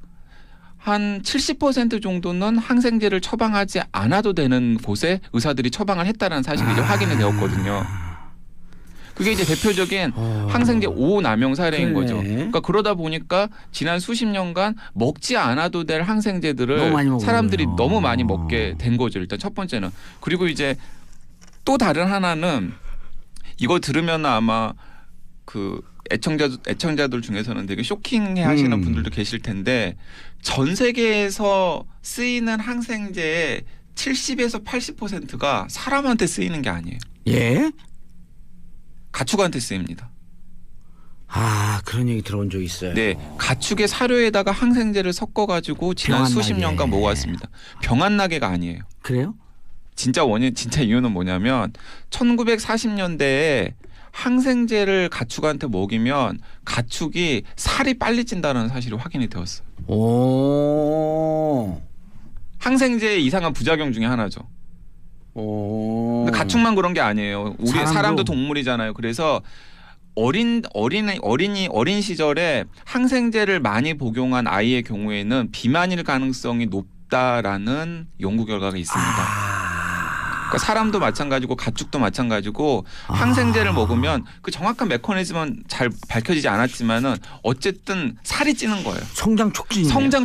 한 70% 정도는 항생제를 처방하지 않아도 되는 곳에 의사들이 처방을 했다는 사실이 이제 확인이 되었거든요. 그게 이제 대표적인 항생제 오남용 사례인 거죠. 그러니까 그러다 보니까 지난 수십 년간 먹지 않아도 될 항생제들을 사람들이 너무 많이 먹게 된 거죠. 일단 첫 번째는. 그리고 이제 또 다른 하나는 이거 들으면 아마 그 애청자들 중에서는 되게 쇼킹해 하시는 분들도 계실 텐데 전 세계에서 쓰이는 항생제의 70에서 80%가 사람한테 쓰이는 게 아니에요. 예? 가축한테 쓰입니다. 아, 그런 얘기 들어본 적 있어요. 네, 가축의 사료에다가 항생제를 섞어가지고 지난 수십 년간 먹어왔습니다. 병안나게가 아니에요. 그래요? 진짜 이유는 뭐냐면 1940년대에 항생제를 가축한테 먹이면 가축이 살이 빨리 찐다는 사실이 확인이 되었어요. 오. 항생제의 이상한 부작용 중에 하나죠. 오. 근데 가축만 그런 게 아니에요. 우리 사람도 동물이잖아요. 그래서 어린 시절에 항생제를 많이 복용한 아이의 경우에는 비만일 가능성이 높다라는 연구 결과가 있습니다. 그러니까 사람도 마찬가지고 가축도 마찬가지고 항생제를 먹으면 그 정확한 메커니즘은 잘 밝혀지지 않았지만은 어쨌든 살이 찌는 거예요. 성장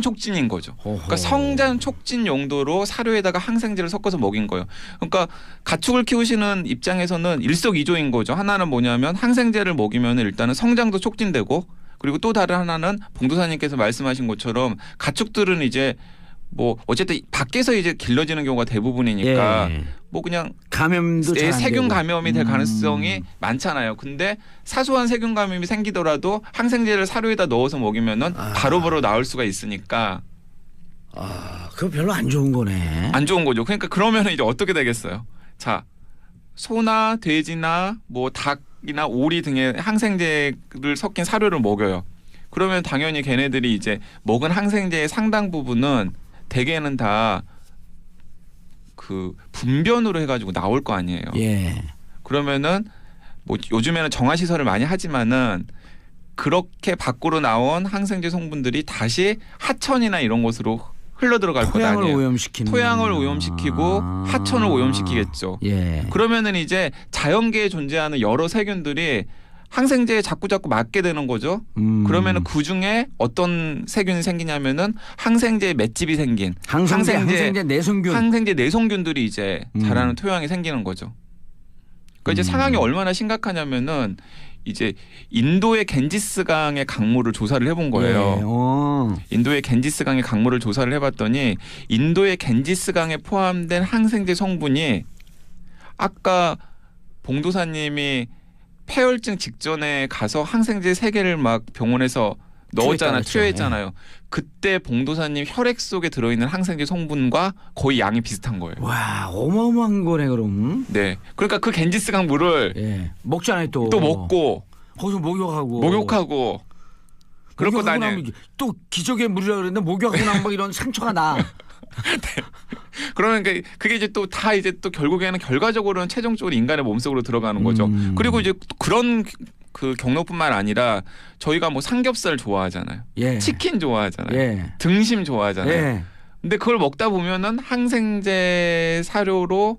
촉진인 거죠. 그러니까 성장 촉진 용도로 사료에다가 항생제를 섞어서 먹인 거예요. 그러니까 가축을 키우시는 입장에서는 일석이조인 거죠. 하나는 뭐냐면 항생제를 먹이면 일단은 성장도 촉진되고 그리고 또 다른 하나는 봉도사님께서 말씀하신 것처럼 가축들은 이제 뭐 어쨌든 밖에서 이제 길러지는 경우가 대부분이니까 예. 뭐 그냥 감염도 세균 감염이 될 가능성이 많잖아요. 근데 사소한 세균 감염이 생기더라도 항생제를 사료에다 넣어서 먹이면은 바로바로 나을 수가 있으니까. 그거 별로 안 좋은 거네. 안 좋은 거죠. 그러니까 그러면은 이제 어떻게 되겠어요? 자, 소나 돼지나 뭐 닭이나 오리 등의 항생제를 섞인 사료를 먹여요. 그러면 당연히 걔네들이 이제 먹은 항생제의 상당 부분은 대개는 다 그 분변으로 해가지고 나올 거 아니에요. 예. 그러면은 뭐 요즘에는 정화 시설을 많이 하지만은 그렇게 밖으로 나온 항생제 성분들이 다시 하천이나 이런 곳으로 흘러 들어갈 거 아니에요. 토양을 오염시키고 하천을 오염시키겠죠. 예. 그러면은 이제 자연계에 존재하는 여러 세균들이 항생제에 자꾸 맞게 되는 거죠. 그러면은 그 중에 어떤 세균이 생기냐면은 항생제 맷집이 생긴 항생제 내성균들이 이제 자라는 토양이 생기는 거죠. 그러니까 이제 상황이 얼마나 심각하냐면은 이제 인도의 겐지스강의 강물을 조사를 해본 거예요. 예. 인도의 겐지스강의 강물을 조사를 해봤더니 인도의 겐지스강에 포함된 항생제 성분이 아까 봉도사님이 폐혈증 직전에 가서 항생제 3개를 막 병원에서 넣었잖아요. 투여했잖아요. 그때 봉도사님 혈액 속에 들어있는 항생제 성분과 거의 양이 비슷한 거예요. 와, 어마어마한 거네 그럼. 네. 그러니까 그 겐지스강 물을 예. 먹잖아요 또. 또 먹고 거기서 목욕하고. 그렇고 나면 또 기적의 물이라 그랬는데 목욕하고 나면 막 이런 상처가 나. 네. 그러면 그게 이제 또 다 이제 또 결국에는 결과적으로는 최종적으로 인간의 몸속으로 들어가는 거죠. 그리고 이제 그런 그 경로뿐만 아니라 저희가 뭐 삼겹살 좋아하잖아요. 예. 치킨 좋아하잖아요. 예. 등심 좋아하잖아요. 예. 근데 그걸 먹다 보면은 항생제 사료로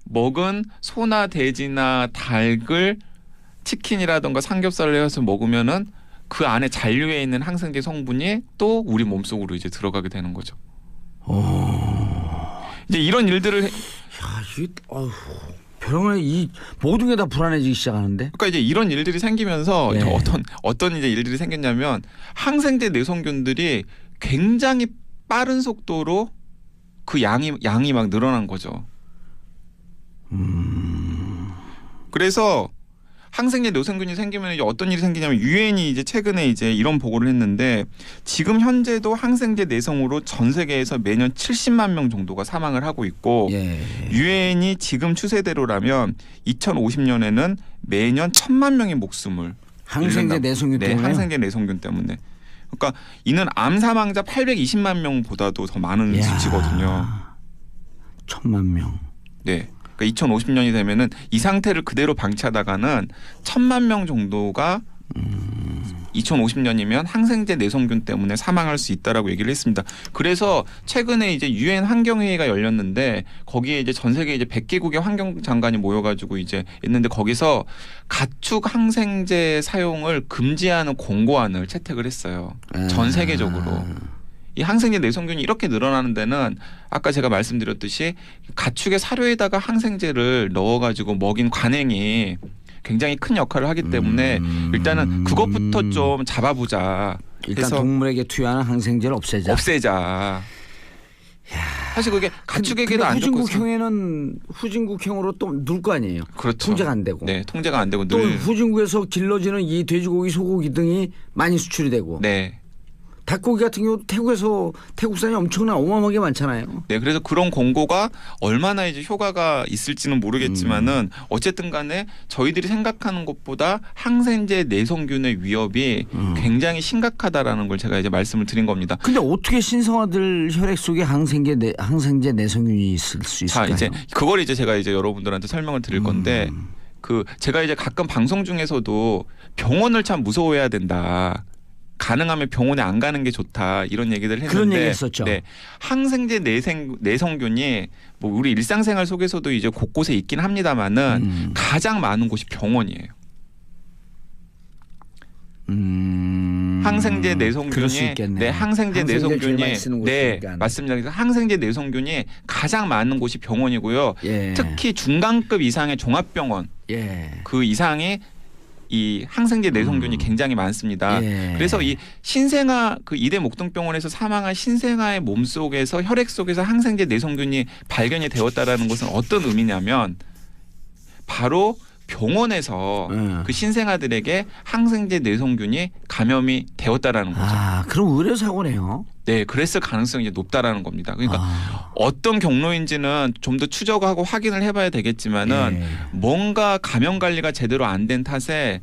먹은 소나 돼지나 닭을 치킨이라든가 삼겹살을 해서 먹으면은 그 안에 잔류에 있는 항생제 성분이 또 우리 몸속으로 이제 들어가게 되는 거죠. 이제 이런 일들을 병원에 이 모든 게 다 불안해지기 시작하는데. 그러니까 이제 이런 일들이 생기면서 예. 어떤 이제 일들이 생겼냐면 항생제 내성균들이 굉장히 빠른 속도로 그 양이 막 늘어난 거죠. 그래서 항생제 내성균이 생기면 이제 어떤 일이 생기냐면 유엔이 이제 최근에 이제 이런 보고를 했는데 지금 현재도 항생제 내성으로 전 세계에서 매년 70만 명 정도가 사망을 하고 있고 유엔이 지금 추세대로라면 2050년에는 매년 1,000만 명의 목숨을 항생제 내성균 때문에. 네, 항생제 내성균 때문에. 그러니까 이는 암 사망자 820만 명보다도 더 많은 수치거든요. 1,000만 명. 네. 그러니까 2050년이 되면은 이 상태를 그대로 방치하다가는 1,000만 명 정도가 2050년이면 항생제 내성균 때문에 사망할 수 있다라고 얘기를 했습니다. 그래서 최근에 이제 유엔 환경회의가 열렸는데 거기에 이제 전 세계 이제 100개국의 환경 장관이 모여가지고 이제 있는데 거기서 가축 항생제 사용을 금지하는 공고안을 채택을 했어요. 전 세계적으로. 이 항생제 내성균이 이렇게 늘어나는 데는 아까 제가 말씀드렸듯이 가축의 사료에다가 항생제를 넣어가지고 먹인 관행이 굉장히 큰 역할을 하기 때문에 일단은 그것부터 좀 잡아보자. 일단 동물에게 투여하는 항생제를 없애자. 사실 그게 가축에게도 안 좋고 후진국형으로 또 누를 거 아니에요. 그렇죠. 통제가 안 되고. 네, 통제가 안 되고 또 후진국에서 길러지는 이 돼지고기, 소고기 등이 많이 수출이 되고. 네. 닭고기 같은 경우도 태국산이 엄청나 어마어마하게 많잖아요. 네, 그래서 그런 공고가 얼마나 이제 효과가 있을지는 모르겠지만은 어쨌든 간에 저희들이 생각하는 것보다 항생제 내성균의 위협이 굉장히 심각하다라는 걸 제가 이제 말씀을 드린 겁니다. 근데 어떻게 신생아들 혈액 속에 항생제 내성균이 있을 수 있을까요? 자, 이제 그걸 이제 제가 이제 여러분들한테 설명을 드릴 건데 제가 이제 가끔 방송 중에서도 병원을 참 무서워해야 된다. 가능하면 병원에 안 가는 게 좋다 이런 얘기들 했는데 그런 얘기 했었죠. 네, 항생제 내성균이 뭐 우리 일상생활 속에서도 이제 곳곳에 있긴 합니다만은 가장 많은 곳이 병원이에요. 항생제 내성균이 항생제 내성균이 맞습니다. 그래서 항생제 내성균이 가장 많은 곳이 병원이고요. 특히 중간급 이상의 종합병원 그 이상의 이 항생제 내성균이 굉장히 많습니다. 그래서 이 신생아 그 이대 목동병원에서 사망한 신생아의 몸 속에서 혈액 속에서 항생제 내성균이 발견이 되었다라는 것은 어떤 의미냐면 바로 병원에서 그 신생아들에게 항생제 내성균이 감염이 되었다라는 거죠. 그럼 의료 사고네요. 네, 그랬을 가능성이 이제 높다라는 겁니다. 그러니까 어떤 경로인지는 좀 더 추적하고 확인을 해봐야 되겠지만은 뭔가 감염 관리가 제대로 안 된 탓에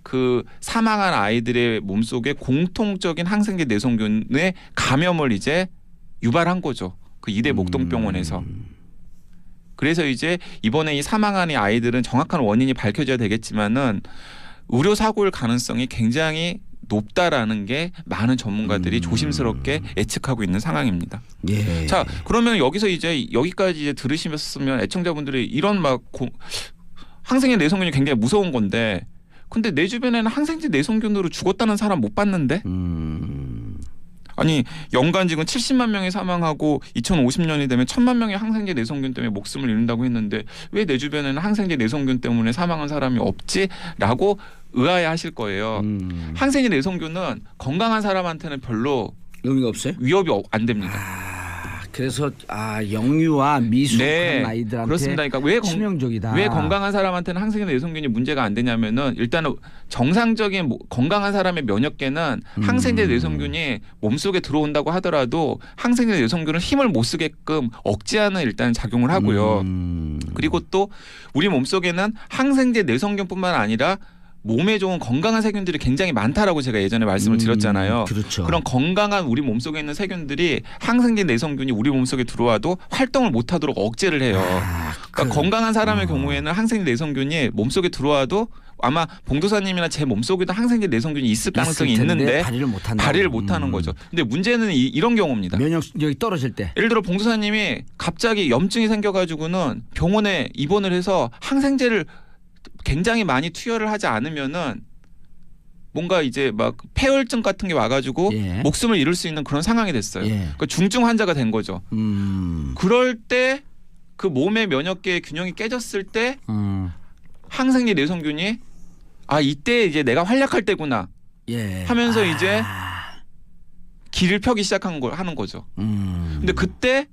그 사망한 아이들의 몸속에 공통적인 항생제 내성균의 감염을 이제 유발한 거죠. 그 이대 목동병원에서. 그래서 이제 이번에 이 사망한 아이들은 정확한 원인이 밝혀져야 되겠지만은 의료 사고일 가능성이 굉장히 높다라는 게 많은 전문가들이 조심스럽게 예측하고 있는 상황입니다. 자, 그러면 여기서 이제 여기까지 이제 들으시면 애청자분들이 이런 항생제 내성균이 굉장히 무서운 건데, 근데 내 주변에는 항생제 내성균으로 죽었다는 사람 못 봤는데? 아니 연간 지금 70만 명이 사망하고 2050년이 되면 1,000만 명의 항생제 내성균 때문에 목숨을 잃는다고 했는데 왜 내 주변에는 항생제 내성균 때문에 사망한 사람이 없지라고 의아해하실 거예요. 항생제 내성균은 건강한 사람한테는 별로 의미가 없어요? 위협이 안 됩니다. 그래서 영유아 미숙한 아이들한테 그렇습니다. 그러니까 치명적이다. 왜 건강한 사람한테는 항생제 내성균이 문제가 안 되냐면은 일단은 정상적인 건강한 사람의 면역계는 항생제 내성균이 몸속에 들어온다고 하더라도 항생제 내성균은 힘을 못 쓰게끔 억제하는 일단 작용을 하고요. 그리고 또 우리 몸속에는 항생제 내성균뿐만 아니라 몸에 좋은 건강한 세균들이 굉장히 많다라고 제가 예전에 말씀을 드렸잖아요. 그렇죠. 그런 건강한 우리 몸속에 있는 세균들이 항생제 내성균이 우리 몸속에 들어와도 활동을 못하도록 억제를 해요. 그러니까 건강한 사람의 경우에는 항생제 내성균이 몸속에 들어와도 아마 봉도사님이나 제 몸속에도 항생제 내성균이 있을 가능성이 있는데 발휘를 못하는 거죠. 근데 문제는 이런 경우입니다. 면역력이 떨어질 때. 예를 들어 봉도사님이 갑자기 염증이 생겨가지고는 병원에 입원을 해서 항생제를 굉장히 많이 투여를 하지 않으면은 뭔가 이제 막 폐혈증 같은 게 와가지고 예. 목숨을 잃을 수 있는 그런 상황이 됐어요. 예. 그러니까 중증 환자가 된 거죠. 그럴 때 그 몸의 면역계의 균형이 깨졌을 때 항생제 내성균이 이때 이제 내가 활약할 때구나 예. 하면서 이제 길을 펴기 하는 거죠. 근데 그때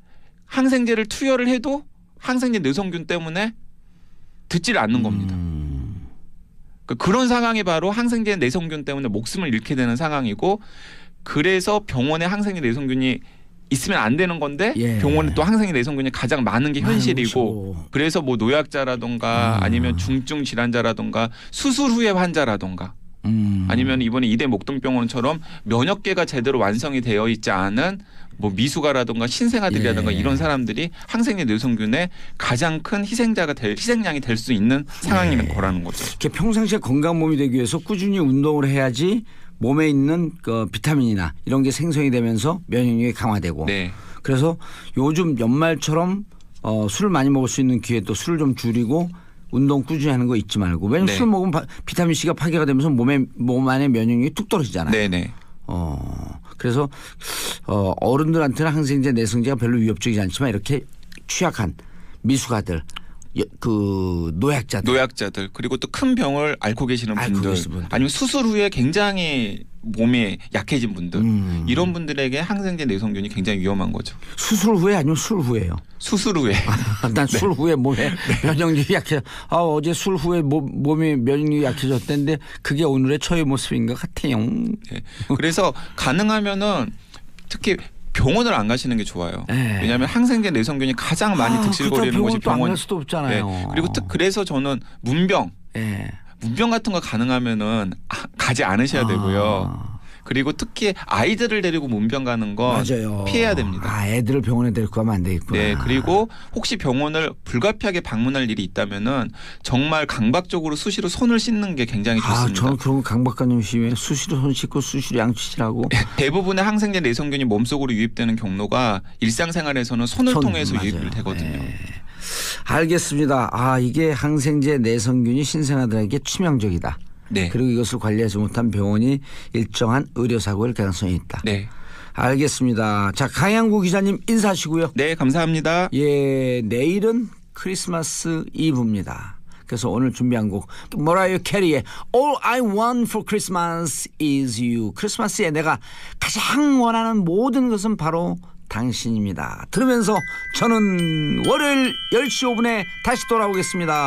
항생제를 투여를 해도 항생제 내성균 때문에 듣지를 않는 겁니다. 그런 상황이 바로 항생제 내성균 때문에 목숨을 잃게 되는 상황이고, 그래서 병원에 항생제 내성균이 있으면 안 되는 건데 예. 병원에 또 항생제 내성균이 가장 많은 게 현실이고, 그래서 뭐 노약자라든가 아니면 중증 질환자라든가 수술 후에 환자라든가 아니면 이번에 이대 목동병원처럼 면역계가 제대로 완성이 되어 있지 않은 뭐 미숙아라든가 신생아들이라든가 예. 이런 사람들이 항생제 내성균의 가장 큰 희생양이 될 수 있는 상황인 거라는 거죠. 평상시에 건강한 몸이 되기 위해서 꾸준히 운동을 해야지 몸에 있는 그 비타민이나 이런 게 생성이 되면서 면역력이 강화되고. 네. 그래서 요즘 연말처럼 술을 많이 먹을 수 있는 기회에 또 술을 좀 줄이고 운동 꾸준히 하는 거 잊지 말고. 왜냐하면 네. 술 먹으면 비타민 C가 파괴가 되면서 몸 안에 면역력이 뚝 떨어지잖아요. 네네. 그래서 어른들한테는 항생제 내성제가 별로 위협적이지 않지만 이렇게 취약한 미숙아들, 그 노약자들 그리고 또 큰 병을 앓고 계시는 분들 아니면 수술 후에 굉장히 몸이 약해진 분들 이런 분들에게 항생제 내성균이 굉장히 위험한 거죠. 수술 후에 아니면 술 후에요? 수술 후에. 난 술 후에 몸에 면역력이 약해. 어제 술 후에 몸이 면역력이 약해졌다는데 그게 오늘의 저의 모습인 것 같아요. 네. 그래서 가능하면은 특히 병원을 안 가시는 게 좋아요. 네. 왜냐하면 항생제 내성균이 가장 많이 득실거리는 곳이 병원. 안 갈 수도 없잖아요. 네. 그리고 그래서 저는 문병 같은 거 가능하면은 가지 않으셔야 되고요. 그리고 특히 아이들을 데리고 문병 가는 건 맞아요. 피해야 됩니다. 애들을 병원에 데리고 가면 안 되겠구나. 네, 그리고 혹시 병원을 불가피하게 방문할 일이 있다면은 정말 강박적으로 수시로 손을 씻는 게 굉장히 좋습니다. 저는 그런 거 강박관념 심해. 수시로 손 씻고 수시로 양치질하고. 대부분의 항생제 내성균이 몸속으로 유입되는 경로가 일상생활에서는 손을 통해서 유입이 되거든요. 네. 알겠습니다. 이게 항생제 내성균이 신생아들에게 치명적이다. 네. 그리고 이것을 관리하지 못한 병원이 일정한 의료사고일 가능성이 있다. 네. 알겠습니다. 자, 강양구 기자님 인사하시고요. 네, 감사합니다. 예, 내일은 크리스마스 이브입니다. 그래서 오늘 준비한 곡 머라이어 캐리의 All I Want for Christmas is You. 크리스마스에 내가 가장 원하는 모든 것은 바로 당신입니다. 들으면서 저는 월요일 10시 5분에 다시 돌아오겠습니다.